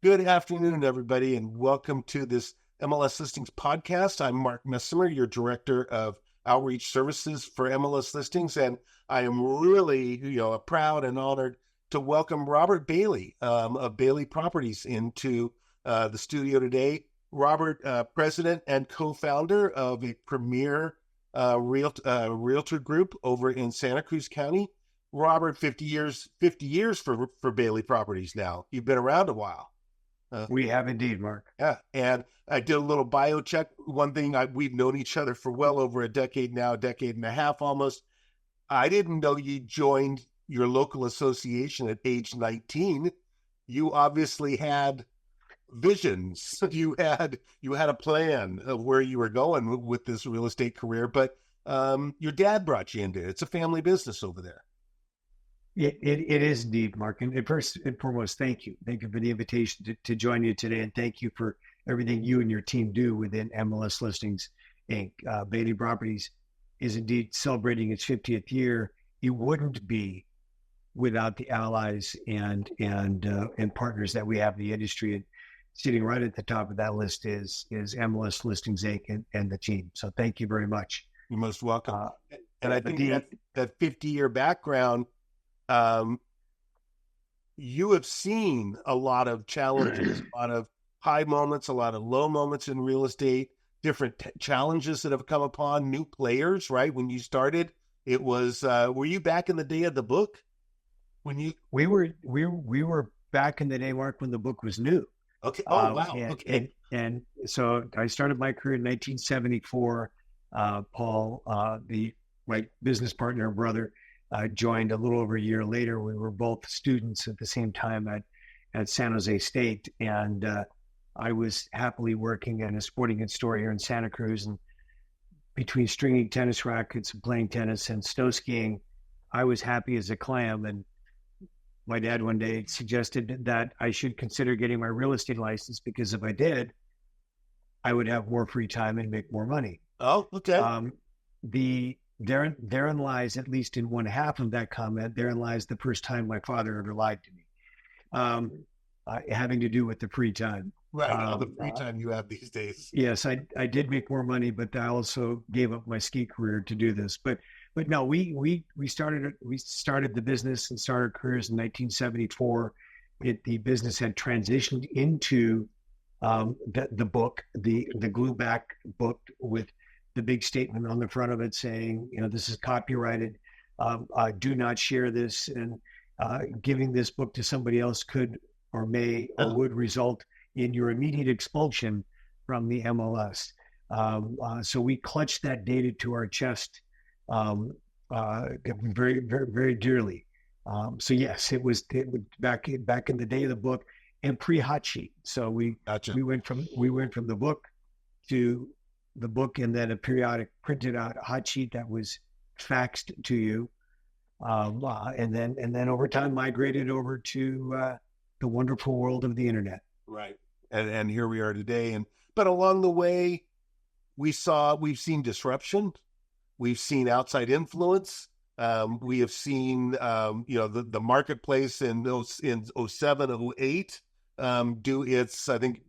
Good afternoon, everybody, and welcome to this MLS Listings podcast. I'm Mark Messimer, your Director of Outreach Services for MLS Listings, and I am really, proud and honored to welcome Robert Bailey of Bailey Properties into the studio today. Robert, president and co-founder of a premier realtor group over in Santa Cruz County. Robert, 50 years for Bailey Properties now. You've been around a while. We have indeed, Mark. Yeah, and I did a little bio check. One thing, we've known each other for well over a decade now, a decade and a half almost. I didn't know you joined your local association at age 19. You obviously had visions. You had a plan of where you were going with this real estate career, but your dad brought you into it. It's a family business over there. It is indeed, Mark. And first and foremost, thank you. Thank you for the invitation to join you today. And thank you for everything you and your team do within MLS Listings, Inc. Bailey Properties is indeed celebrating its 50th year. It wouldn't be without the allies and partners that we have in the industry. And sitting right at the top of that list is MLS Listings, Inc. and the team. So thank you very much. You're most welcome. And I think that 50-year background, you have seen a lot of challenges, a lot of high moments, a lot of low moments in real estate, different challenges that have come upon new players, right? When you started, it was, were you back in the day of the book? We were back in the day, Mark, when the book was new. Okay. Oh, wow. Okay. And so I started my career in 1974. Paul, my business partner and brother, joined a little over a year later. We were both students at the same time at San Jose State. And I was happily working in a sporting goods store here in Santa Cruz. And between stringing tennis rackets and playing tennis and snow skiing, I was happy as a clam. And my dad one day suggested that I should consider getting my real estate license, because if I did, I would have more free time and make more money. Oh, okay. Therein lies, at least in one half of that comment, therein lies the first time my father ever lied to me, having to do with the free time. Right, the free time you have these days. Yes, I did make more money, but I also gave up my ski career to do this. But no, we started the business and started careers in 1974. The business had transitioned into the book, the glue back book with the big statement on the front of it saying, this is copyrighted. Do not share this, and giving this book to somebody else could or may or would result in your immediate expulsion from the MLS. So we clutched that data to our chest very, very, very dearly. So yes, it was back in the day of the book and pre-hot sheet. So we went from the book to the book, and then a periodic printed out hot sheet that was faxed to you, and then over time migrated over to the wonderful world of the internet. Right, and here we are today. But along the way, we've seen disruption, we've seen outside influence, we have seen the marketplace in 07, 08 do its. I think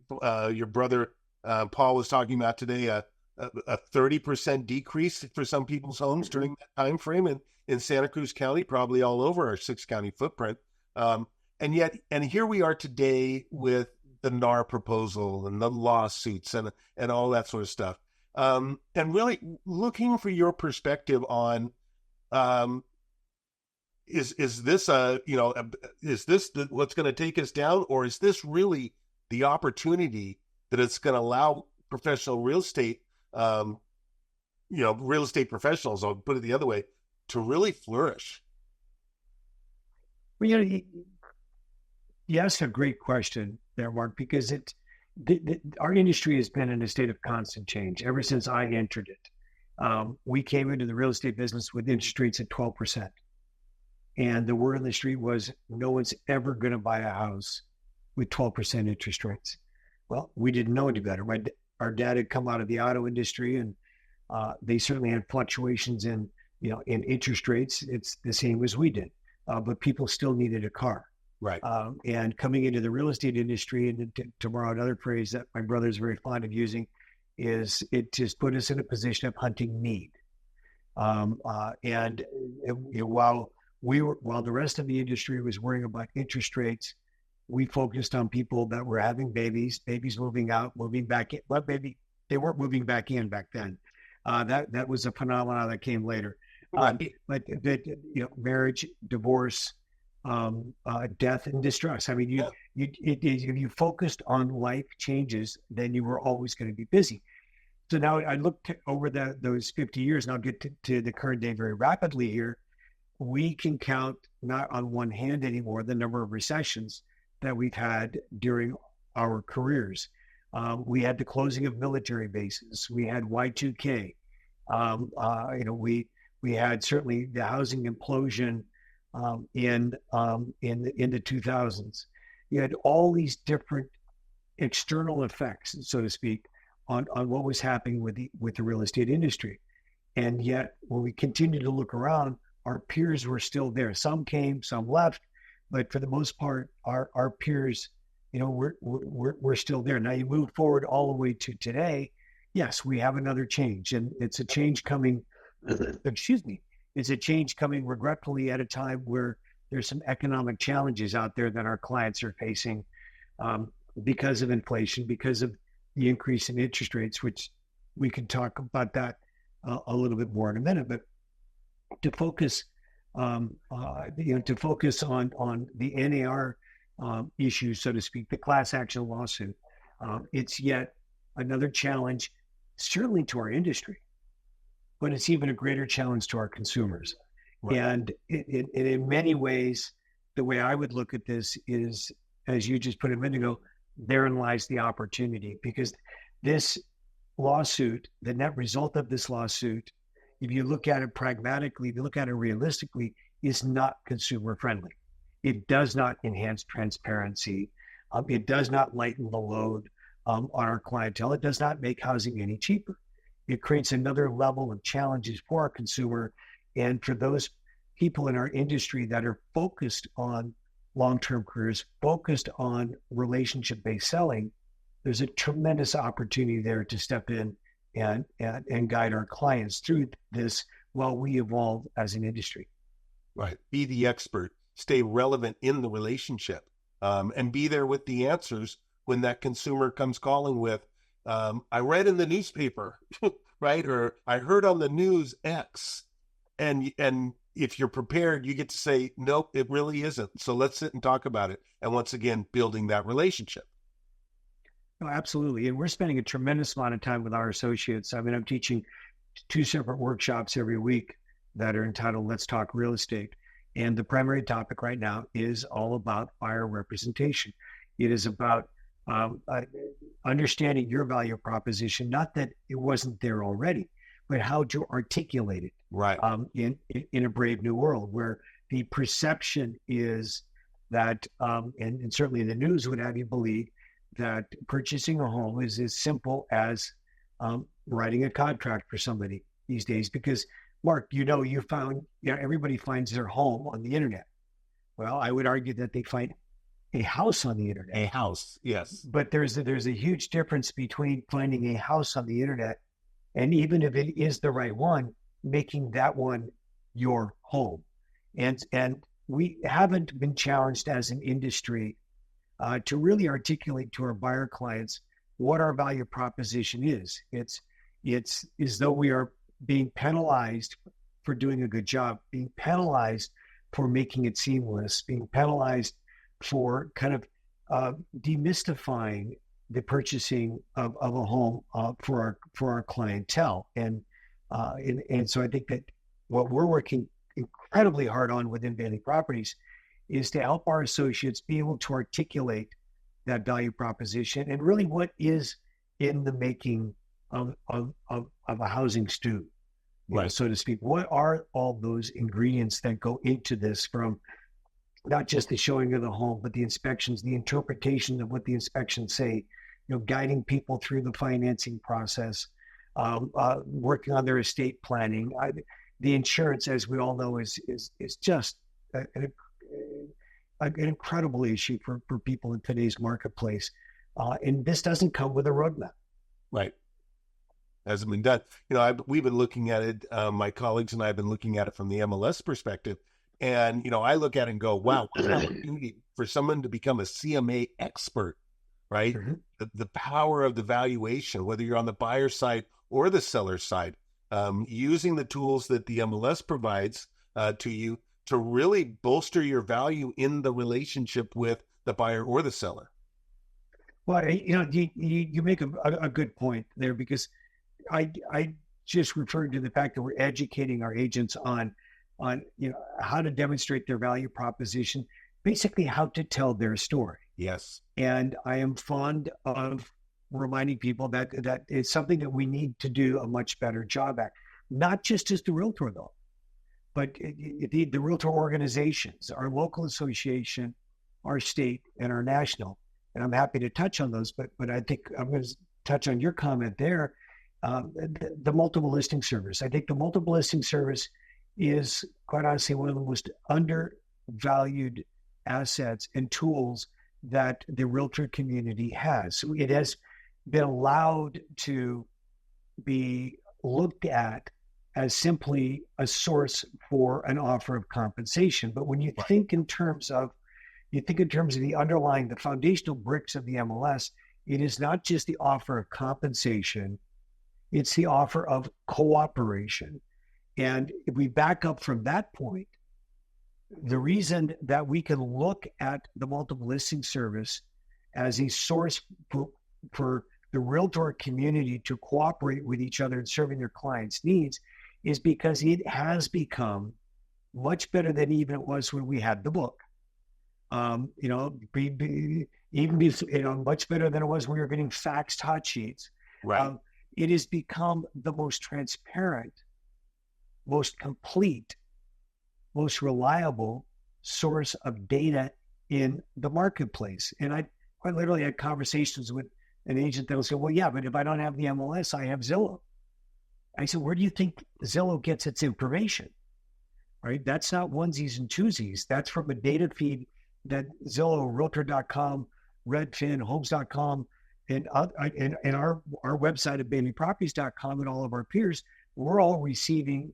your brother Paul was talking about today a 30% decrease for some people's homes during that time frame in Santa Cruz County, probably all over our 6-county footprint. And here we are today with the NAR proposal and the lawsuits and all that sort of stuff. And really looking for your perspective on, is this what's going to take us down, or is this really the opportunity that it's going to allow professional real estate, real estate professionals, I'll put it the other way, to really flourish? Well, you asked a great question there, Mark, because our industry has been in a state of constant change ever since I entered it. We came into the real estate business with interest rates at 12%. And the word on the street was, no one's ever going to buy a house with 12% interest rates. Well, we didn't know any better. Our dad had come out of the auto industry, and they certainly had fluctuations in interest rates. It's the same as we did, but people still needed a car. Right. And coming into the real estate industry, and to borrow another phrase that my brother is very fond of using, is it just put us in a position of hunting need. While the rest of the industry was worrying about interest rates, we focused on people that were having babies moving out, moving back in. Well, maybe they weren't moving back in back then. That was a phenomenon that came later. But marriage, divorce, death, and distress. I mean, if you focused on life changes, then you were always going to be busy. So now I look over those 50 years, and I'll get to the current day very rapidly here. We can count not on one hand anymore the number of recessions that we've had during our careers. We had the closing of military bases. We had Y2K. We had certainly the housing implosion in the 2000s. You had all these different external effects, so to speak, on what was happening with the real estate industry. And yet, when we continue to look around, our peers were still there. Some came, some left, but for the most part, our peers, we're still there. Now you move forward all the way to today. Yes, we have another change, and it's a change coming. Excuse me. It's a change coming regretfully at a time where there's some economic challenges out there that our clients are facing because of inflation, because of the increase in interest rates, which we can talk about that a little bit more in a minute. But to focus, on the NAR issue, so to speak, the class action lawsuit, it's yet another challenge, certainly to our industry, but it's even a greater challenge to our consumers. Right. And in many ways, the way I would look at this is, as you just put it a minute ago, therein lies the opportunity, because this lawsuit, the net result of this lawsuit, if you look at it pragmatically, if you look at it realistically, is not consumer friendly. It does not enhance transparency. It does not lighten the load on our clientele. It does not make housing any cheaper. It creates another level of challenges for our consumer and for those people in our industry that are focused on long-term careers, focused on relationship-based selling. There's a tremendous opportunity there to step in and guide our clients through this while we evolve as an industry. Right. Be the expert, stay relevant in the relationship, and be there with the answers when that consumer comes calling with, I read in the newspaper, right? Or I heard on the news X. And if you're prepared, you get to say, nope, it really isn't. So let's sit and talk about it. And once again, building that relationship. No, absolutely. And we're spending a tremendous amount of time with our associates. I mean, I'm teaching 2 separate workshops every week that are entitled Let's Talk Real Estate. And the primary topic right now is all about buyer representation. It is about understanding your value proposition, not that it wasn't there already, but how to articulate it right. In a brave new world where the perception is that, and certainly the news would have you believe that purchasing a home is as simple as writing a contract for somebody these days. Because, Mark, everybody finds their home on the internet. Well, I would argue that they find a house on the internet. A house, yes. But there's a huge difference between finding a house on the internet and, even if it is the right one, making that one your home. And we haven't been challenged as an industry to really articulate to our buyer clients what our value proposition is. It's as though we are being penalized for doing a good job, being penalized for making it seamless, being penalized for kind of demystifying the purchasing of a home for our clientele. And so I think that what we're working incredibly hard on within Bailey Properties is to help our associates be able to articulate that value proposition and really what is in the making of a housing stew, right, so to speak. What are all those ingredients that go into this, from not just the showing of the home, but the inspections, the interpretation of what the inspections say, guiding people through the financing process, working on their estate planning. The insurance, as we all know, is just an incredible issue for people in today's marketplace. And this doesn't come with a roadmap. Right. Hasn't been done. We've been looking at it. My colleagues and I have been looking at it from the MLS perspective. And, I look at it and go, wow, what an opportunity for someone to become a CMA expert, right? Mm-hmm. The power of the valuation, whether you're on the buyer side or the seller side, using the tools that the MLS provides to you to really bolster your value in the relationship with the buyer or the seller. Well, you make a good point there, because I just referred to the fact that we're educating our agents on how to demonstrate their value proposition, basically how to tell their story. Yes. And I am fond of reminding people that it's something that we need to do a much better job at, not just as the realtor though, but the realtor organizations, our local association, our state, and our national. And I'm happy to touch on those, but I think I'm going to touch on your comment there. The multiple listing service. I think the multiple listing service is, quite honestly, one of the most undervalued assets and tools that the realtor community has. So it has been allowed to be looked at as simply a source for an offer of compensation. But when you think in terms of the underlying, the foundational bricks of the MLS, it is not just the offer of compensation, it's the offer of cooperation. And if we back up from that point, the reason that we can look at the multiple listing service as a source for the realtor community to cooperate with each other in serving their clients' needs is because it has become much better than even it was when we had the book. Much better than it was when we were getting faxed hot sheets. Right. It has become the most transparent, most complete, most reliable source of data in the marketplace. And I quite literally had conversations with an agent that will say, well, yeah, but if I don't have the MLS, I have Zillow. I said, where do you think Zillow gets its information? Right? That's not onesies and twosies. That's from a data feed that Zillow, Realtor.com, Redfin, Homes.com, and our website at BaileyProperties.com and all of our peers, we're all receiving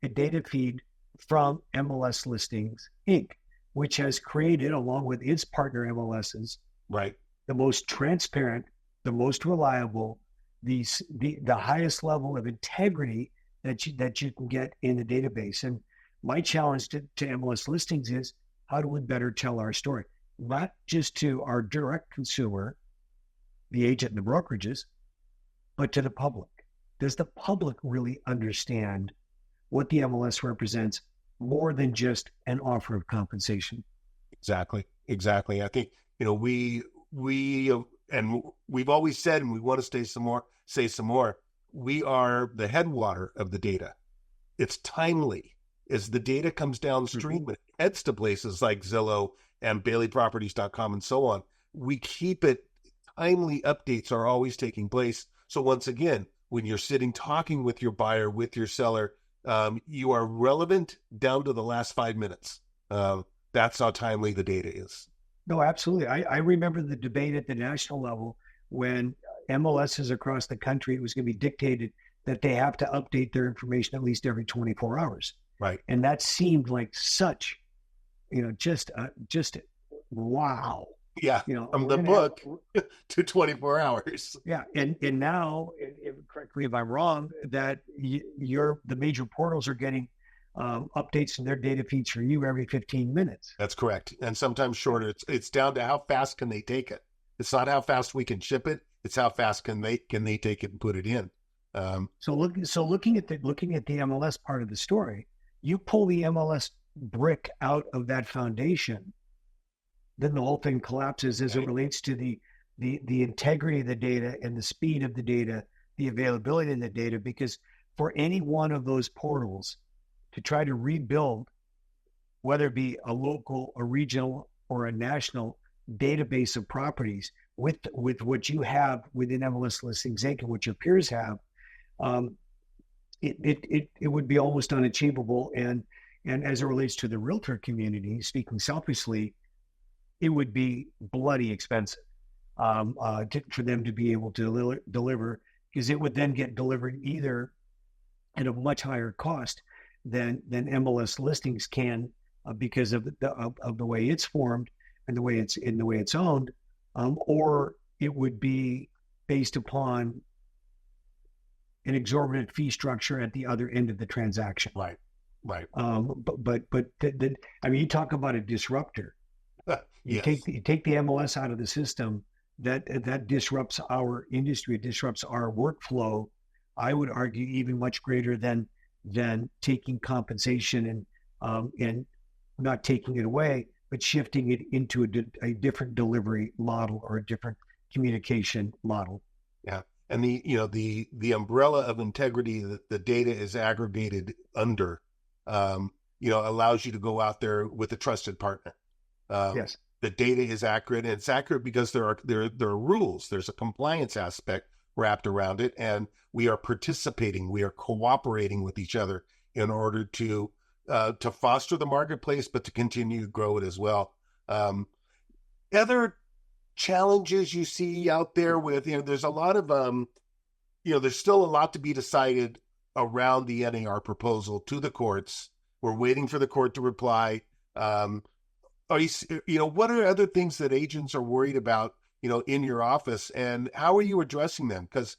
a data feed from MLS Listings, Inc., which has created, along with its partner MLSs, right, the most transparent, the most reliable, the highest level of integrity that you can get in the database. And my challenge to MLS Listings is, how do we better tell our story? Not just to our direct consumer, the agent and the brokerages, but to the public. Does the public really understand what the MLS represents more than just an offer of compensation? Exactly. I think, we and we've always said, and we want to say some more, we are the headwater of the data. It's timely. As the data comes downstream, it heads to places like Zillow and BaileyProperties.com and so on. We keep it, timely updates are always taking place. So once again, when you're sitting talking with your buyer, with your seller, you are relevant down to the last 5 minutes. That's how timely the data is. No, absolutely. I remember the debate at the national level when MLSs across the country, it was going to be dictated that they have to update their information at least every 24 hours. Right. And that seemed like such, just wow. Yeah. From the book to 24 hours. Yeah. And now, correct me if I'm wrong, that the major portals are getting updates in their data feeds for you every 15 minutes. That's correct. And sometimes shorter. It's down to how fast can they take it. It's not how fast we can ship it. It's how fast can they take it and put it in. So looking at the MLS part of the story, you pull the MLS brick out of that foundation, then the whole thing collapses as it relates to the integrity of the data and the speed of the data, the availability of the data. Because for any one of those portals to try to rebuild, whether it be a local, a regional, or a national database of properties with what you have within MLS Listings Inc. and what your peers have, it would be almost unachievable. And as it relates to the realtor community, speaking selfishly, it would be bloody expensive for them to be able to deliver, because it would then get delivered either at a much higher cost than MLS listings can, because of the way it's formed and the way it's owned, or it would be based upon an exorbitant fee structure at the other end of the transaction. Right. I mean, you talk about a disruptor. You Yes. take the MLS out of the system, that disrupts our industry, it disrupts our workflow. I would argue even much greater than taking compensation and not taking it away, but shifting it into a different delivery model or a different communication model. Yeah. And the umbrella of integrity that the data is aggregated under, allows you to go out there with a trusted partner. Yes. The data is accurate, and it's accurate because there are rules. There's a compliance aspect wrapped around it, and we are participating. We are cooperating with each other in order to foster the marketplace, but to continue to grow it as well. Other challenges you see out there with, there's a lot of, there's still a lot to be decided around the NAR proposal to the courts. We're waiting for the court to reply. What are other things that agents are worried about, in your office, and how are you addressing them? Because,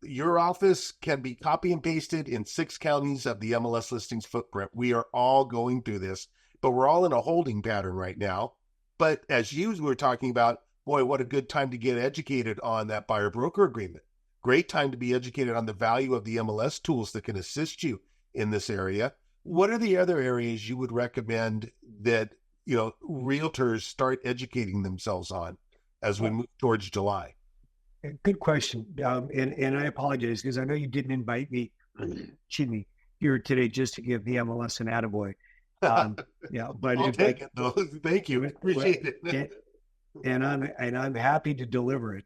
your office can be copy and pasted in 6 counties of the MLS listings footprint. We are all going through this, but we're all in a holding pattern right now. But as you were talking about, boy, what a good time to get educated on that buyer broker agreement. Great time to be educated on the value of the MLS tools that can assist you in this area. What are the other areas you would recommend that, realtors start educating themselves on as we move towards July? Good question. And I apologize because I know you didn't invite me, excuse me, here today just to give the MLS an attaboy. Yeah, but I'll take it though. Thank you. Appreciate it. And I'm happy to deliver it.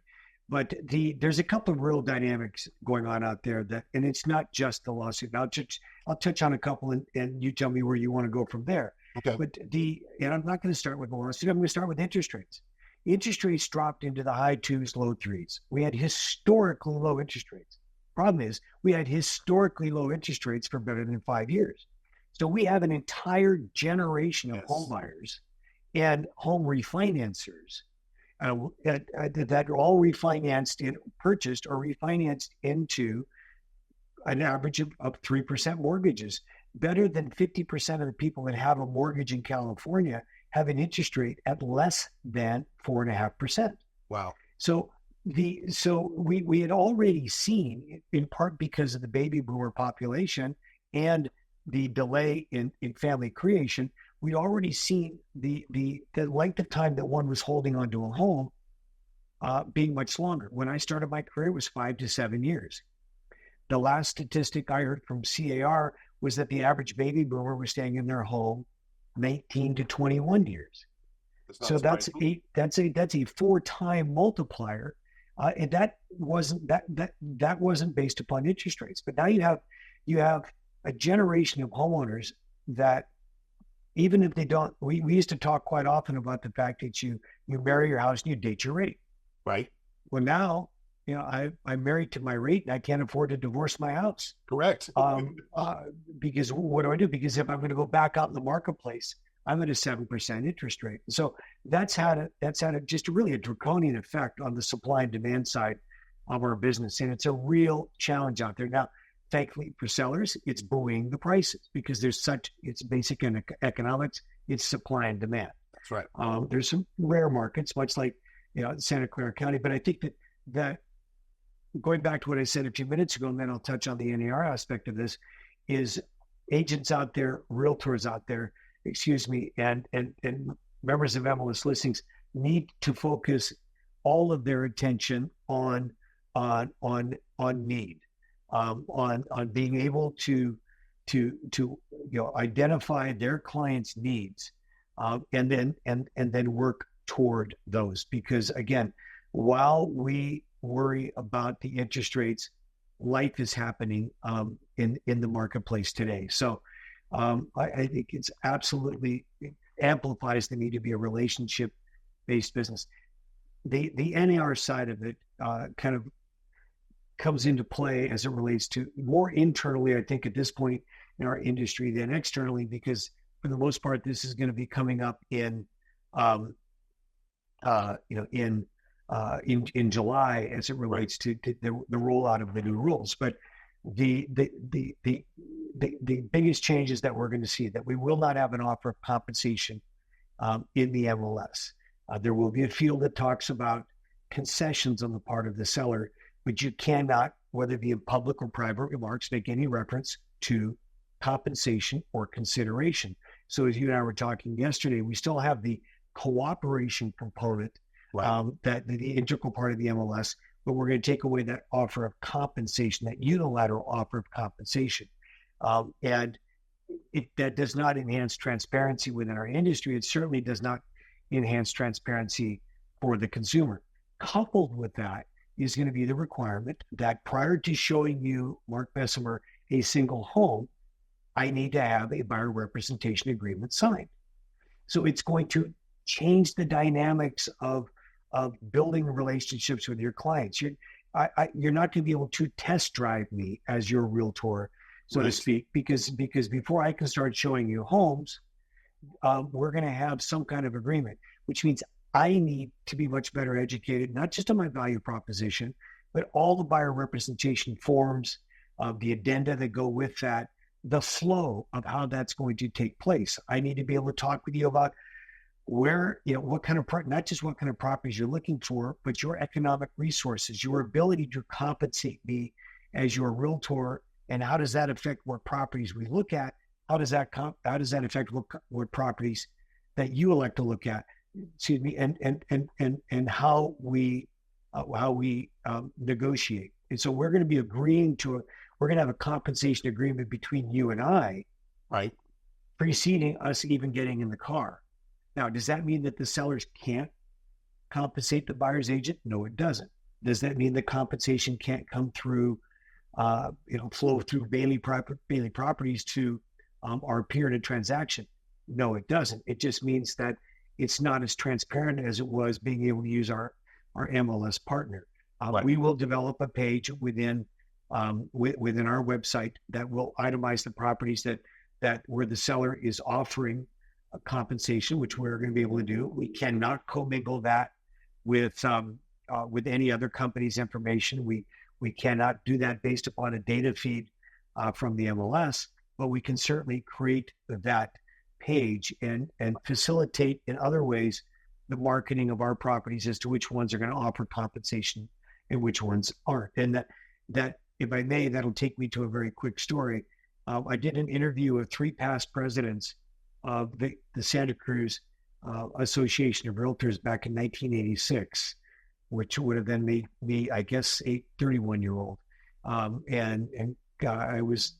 But there's a couple of real dynamics going on out there and it's not just the lawsuit. I'll touch on a couple and you tell me where you want to go from there. Okay. But and I'm not going to start with the lawsuit. I'm going to start with interest rates. Interest rates dropped into the high 2s, low 3s. We had historically low interest rates. Problem is, we had historically low interest rates for better than 5 years. So we have an entire generation of home buyers and home refinancers that are all refinanced and purchased or refinanced into an average of 3% mortgages. Better than 50% of the people that have a mortgage in California have an interest rate at less than 4.5%. Wow. So we had already seen, in part because of the baby boomer population and the delay in family creation, we'd already seen the length of time that one was holding onto a home being much longer. When I started my career, it was 5 to 7 years. The last statistic I heard from CAR was that the average baby boomer was staying in their home 19 to 21 years. So that's a 4-time multiplier, and that wasn't based upon interest rates. But now you have a generation of homeowners that, even if they don't, we used to talk quite often about the fact that you marry your house and you date your rate. Right. Well, now, I'm married to my rate and I can't afford to divorce my house. Correct. Because what do I do? Because if I'm going to go back out in the marketplace, I'm at a 7% interest rate. So that's had just really a draconian effect on the supply and demand side of our business. And it's a real challenge out there. Now, thankfully for sellers, it's buoying the prices because it's basic economics, it's supply and demand. That's right. There's some rare markets, much like Santa Clara County, but I think that going back to what I said a few minutes ago, and then I'll touch on the NAR aspect of this, is agents out there, realtors out there, and members of MLS listings need to focus all of their attention on need, on being able to identify their clients' needs, and then work toward those. Because again, while we worry about the interest rates, life is happening in the marketplace today. So I think it's absolutely, amplifies the need to be a relationship-based business. The NAR side of it kind of comes into play as it relates to more internally, I think, at this point in our industry than externally, because for the most part, this is going to be coming up in July as it relates to the rollout of the new rules. But the biggest changes that we're going to see, that we will not have an offer of compensation in the MLS. There will be a field that talks about concessions on the part of the seller, but you cannot, whether it be in public or private remarks, make any reference to compensation or consideration. So as you and I were talking yesterday, we still have the cooperation component, that the integral part of the MLS, but we're going to take away that offer of compensation, that unilateral offer of compensation. And that does not enhance transparency within our industry. It certainly does not enhance transparency for the consumer. Coupled with that is going to be the requirement that prior to showing you, Mark Messimer, a single home, I need to have a buyer representation agreement signed. So it's going to change the dynamics of building relationships with your clients. You're not going to be able to test drive me as your realtor, so to speak, because before I can start showing you homes, we're going to have some kind of agreement, which means I need to be much better educated, not just on my value proposition, but all the buyer representation forms, the addenda that go with that, the flow of how that's going to take place. I need to be able to talk with you about where, what kind of, not just what kind of properties you're looking for, but your economic resources, your ability to compensate me as your realtor, and how does that affect what properties we look at? How does that affect what properties that you elect to look at? Excuse me, and how we negotiate. And so we're going to be agreeing to we're going to have a compensation agreement between you and I, right, preceding us even getting in the car. Now, does that mean that the sellers can't compensate the buyer's agent? No, it doesn't. Does that mean the compensation can't come through, flow through Bailey Properties to our peer in a transaction? No, it doesn't. It just means that it's not as transparent as it was being able to use our MLS partner. Right. We will develop a page within our website that will itemize the properties that where the seller is offering a compensation, which we're going to be able to do. We cannot commingle that with any other company's information. We cannot do that based upon a data feed from the MLS, but we can certainly create that page and facilitate in other ways the marketing of our properties as to which ones are going to offer compensation and which ones aren't. And that if I may, that'll take me to a very quick story. I did an interview of 3 past presidents of the Santa Cruz Association of Realtors back in 1986, which would have then made me, I guess, a 31-year-old. And I was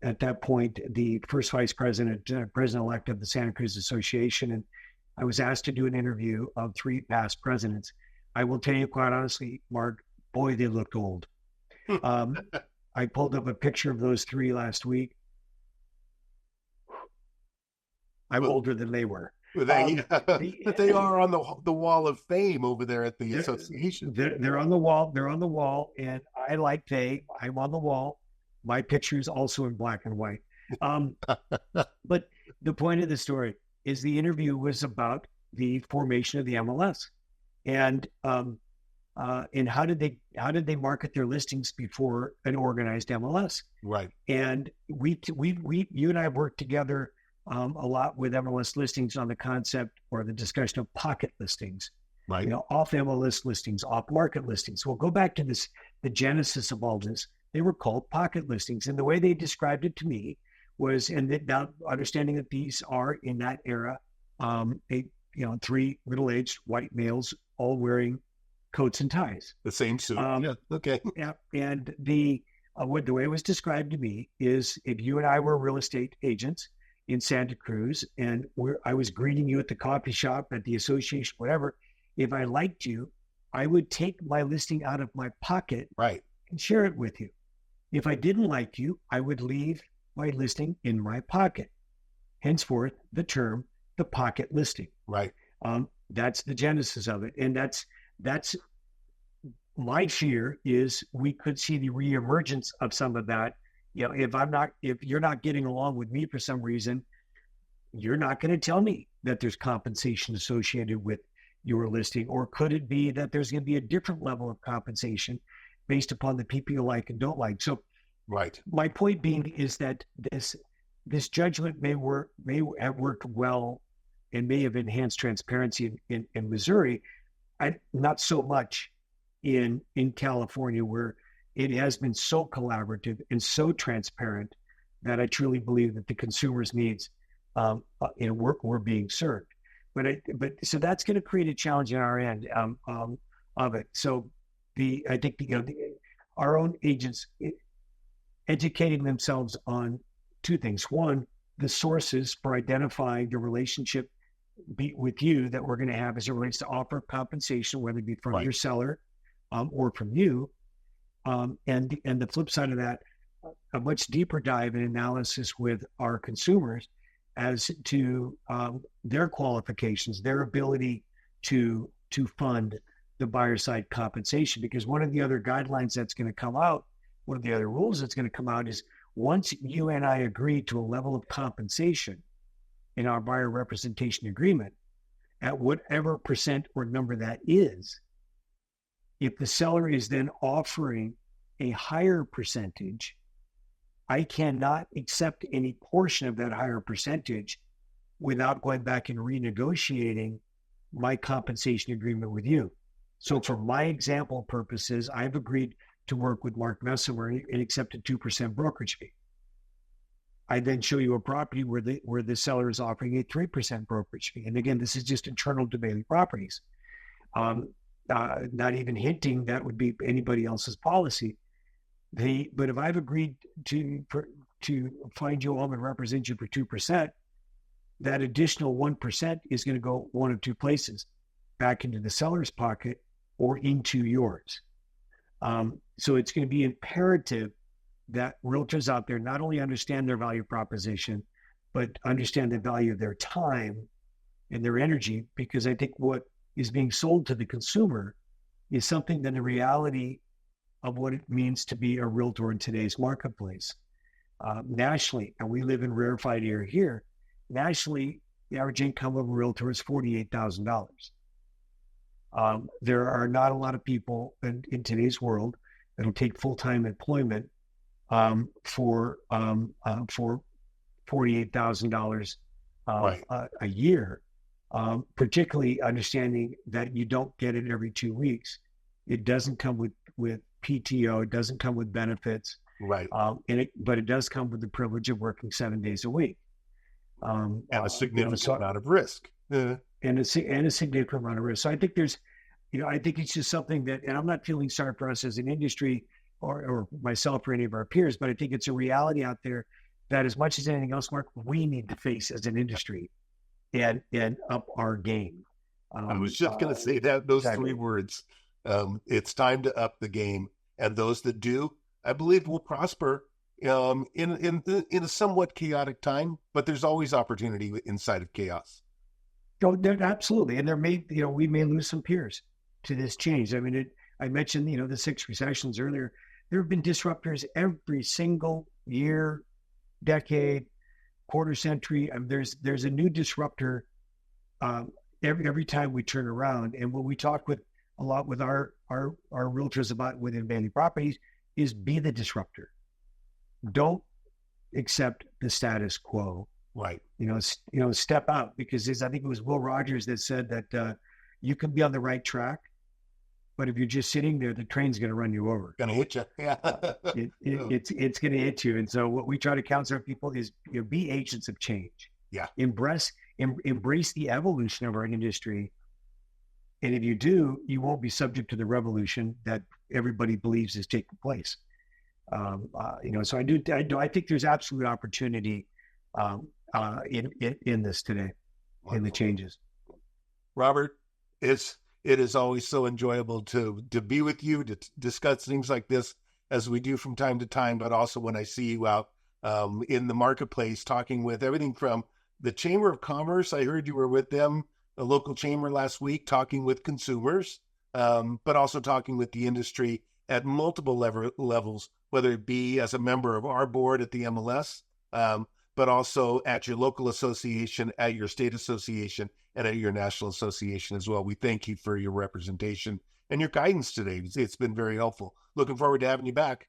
at that point the first vice president, president-elect of the Santa Cruz Association, and I was asked to do an interview of 3 past presidents. I will tell you quite honestly, Mark, boy, they looked old. I pulled up a picture of those 3 last week. I'm older than they were. But they are on the wall of fame over there at the association. They're on the wall. They're on the wall, and I'm on the wall. My picture is also in black and white. But the point of the story is the interview was about the formation of the MLS, and how did they market their listings before an organized MLS? Right. And you and I have worked together a lot with MLS listings on the concept or the discussion of pocket listings, right? Off MLS listings, off market listings. We'll go back to the genesis of all this. They were called pocket listings, and the way they described it to me was, and now understanding that these are in that era, 3 middle-aged white males all wearing coats and ties, the same suit. Yeah, okay. Yeah, and the way it was described to me is, if you and I were real estate agents in Santa Cruz, and I was greeting you at the coffee shop, at the association, whatever, if I liked you, I would take my listing out of my pocket, right, and share it with you. If I didn't like you, I would leave my listing in my pocket. Henceforth, the term the pocket listing. Right. That's the genesis of it. And that's my fear is we could see the reemergence of some of that. If you're not getting along with me for some reason, you're not going to tell me that there's compensation associated with your listing, or could it be that there's going to be a different level of compensation based upon the people you like and don't like? So, right. My point being is that this judgment may have worked well and may have enhanced transparency in Missouri, not so much in California, where it has been so collaborative and so transparent that I truly believe that the consumer's needs were being served. But so that's going to create a challenge on our end of it. So I think our own agents educating themselves on two things. One, the sources for identifying the relationship with you that we're going to have as it relates to offer compensation, whether it be from your seller or from you. And the flip side of that, a much deeper dive and analysis with our consumers as to their qualifications, their ability to fund the buyer side compensation. Because one of the other guidelines that's going to come out, one of the other rules that's going to come out is once you and I agree to a level of compensation in our buyer representation agreement, at whatever percent or number that is, if the seller is then offering a higher percentage, I cannot accept any portion of that higher percentage without going back and renegotiating my compensation agreement with you. So for my example purposes, I've agreed to work with Mark Messimer and accept a 2% brokerage fee. I then show you a property where the seller is offering a 3% brokerage fee. And again, this is just internal to Bailey Properties. Not even hinting that would be anybody else's policy. But if I've agreed to find you a home and represent you for 2%, that additional 1% is going to go one of two places, back into the seller's pocket or into yours. So it's going to be imperative that realtors out there not only understand their value proposition, but understand the value of their time and their energy, because I think what is being sold to the consumer is something that the reality of what it means to be a realtor in today's marketplace. Nationally, and we live in rarefied air here, nationally, the average income of a realtor is $48,000. There are not a lot of people in today's world that will take full-time employment for $48,000 a year, particularly understanding that you don't get it every 2 weeks. It doesn't come with PTO. It doesn't come with benefits. Right. But it does come with the privilege of working 7 days a week. And a significant amount of risk. And a significant amount of risk. So I think I think it's just something that, and I'm not feeling sorry for us as an industry or myself or any of our peers, but I think it's a reality out there that as much as anything else, Mark, we need to face as an industry and up our game. I was just going to say those exactly. 3 words. It's time to up the game, and those that do, I believe, will prosper in a somewhat chaotic time. But there's always opportunity inside of chaos. Oh, absolutely, and we may lose some peers to this change. I mean, I mentioned the 6 recessions earlier. There have been disruptors every single year, decade, quarter century. I mean, there's a new disruptor every time we turn around. And what we talk a lot with our realtors about within Bailey Properties is be the disruptor. Don't accept the status quo. Right. Step out, because I think it was Will Rogers that said that you can be on the right track, but if you're just sitting there, the train's going to run you over. Going to hit you. Yeah. It's going to hit you. And so what we try to counsel our people is be agents of change. Yeah. Embrace the evolution of our industry. And if you do, you won't be subject to the revolution that everybody believes is taking place. So I think there's absolute opportunity in this today. Wonderful. In the changes. Robert, it is always so enjoyable to be with you, to discuss things like this as we do from time to time, but also when I see you out in the marketplace talking with everything from The Chamber of Commerce, I heard you were with them, a local chamber last week, talking with consumers, but also talking with the industry at multiple levels, whether it be as a member of our board at the MLS, but also at your local association, at your state association, and at your national association as well. We thank you for your representation and your guidance today. It's been very helpful. Looking forward to having you back.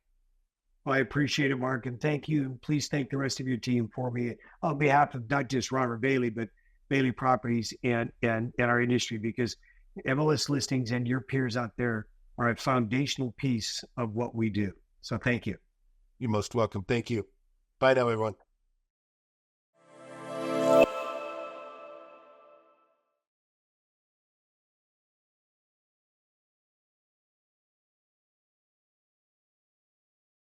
Well, I appreciate it, Mark, and thank you. And please thank the rest of your team for me on behalf of not just Robert Bailey, but Bailey Properties and our industry, because MLS listings and your peers out there are a foundational piece of what we do. So thank you. You're most welcome. Thank you. Bye now, everyone.